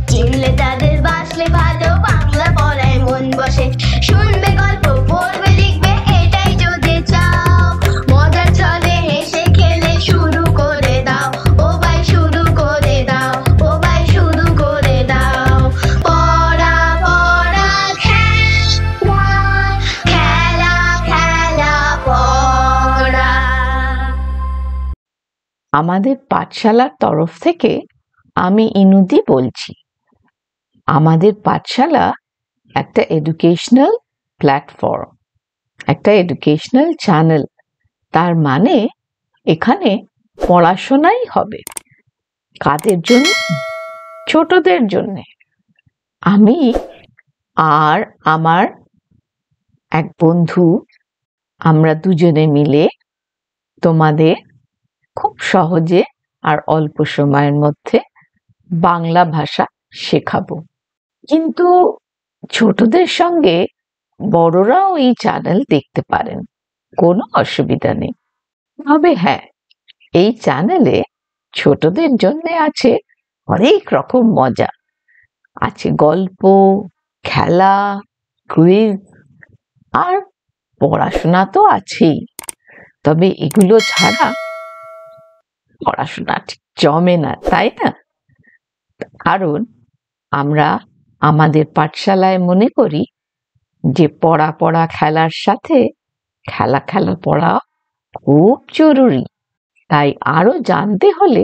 চিনলে তাদের বাসলে ভালো, বাংলা পড়ায় মন বসে। শুনবে গল্প, পড়বে লিখবে, এটাই যদি চাও, মজার ছলে হেসে খেলে শুরু করে দাও। ও ভাই শুরু করে দাও, ও ভাই শুরু করে দাও। পড়া পড়া খেলা, খেলা খেলা পড়া। আমাদের পাঠশালার তরফ থেকে আমি ইনুদি বলছি। আমাদের পাঠশালা একটা এডুকেশনাল প্ল্যাটফর্ম, একটা এডুকেশনাল চ্যানেল। তার মানে এখানে পড়াশোনাই হবে। কাদের জন্য? ছোটদের জন্য। আমি আর আমার এক বন্ধু, আমরা দুজনে মিলে তোমাদের খুব সহজে আর অল্প সময়ের মধ্যে বাংলা ভাষা শেখাবো। কিন্তু ছোটদের সঙ্গে বড়রাও এই চ্যানেল দেখতে পারেন, কোনো অসুবিধা নেই। তবে হ্যাঁ, এই চ্যানেলে ছোটদের জন্য আছে অনেক রকম মজা। আছে গল্প, খেলা, কুইজ, আর পড়াশোনা তো আছেই। তবে এগুলো ছাড়া পড়াশোনা ঠিক জমে না, তাই না? কারণ আমরা আমাদের পাঠশালায় মনে করি যে পড়া পড়া খেলার সাথে খেলা খেলা পড়া খুব জরুরি। তাই আরো জানতে হলে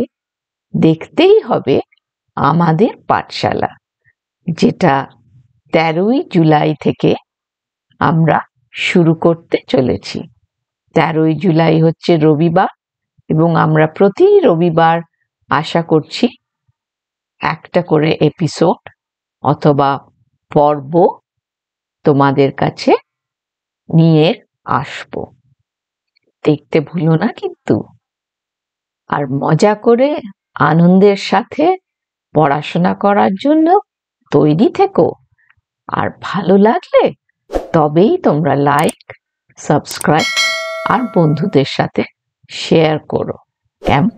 দেখতেই হবে আমাদের পাঠশালা, যেটা 13ই জুলাই থেকে আমরা শুরু করতে চলেছি। 13ই জুলাই হচ্ছে রবিবার, এবং আমরা প্রতি রবিবার আশা করছি একটা করে এপিসোড অথবা পর্ব তোমাদের কাছে নিয়ে আসবো। দেখতে ভুলো না কিন্তু। আর মজা করে আনন্দের সাথে পড়াশোনা করার জন্য তৈরি থেকো। আর ভালো লাগলে তবেই তোমরা লাইক, সাবস্ক্রাইব আর বন্ধুদের সাথে শেয়ার করো। কেমন?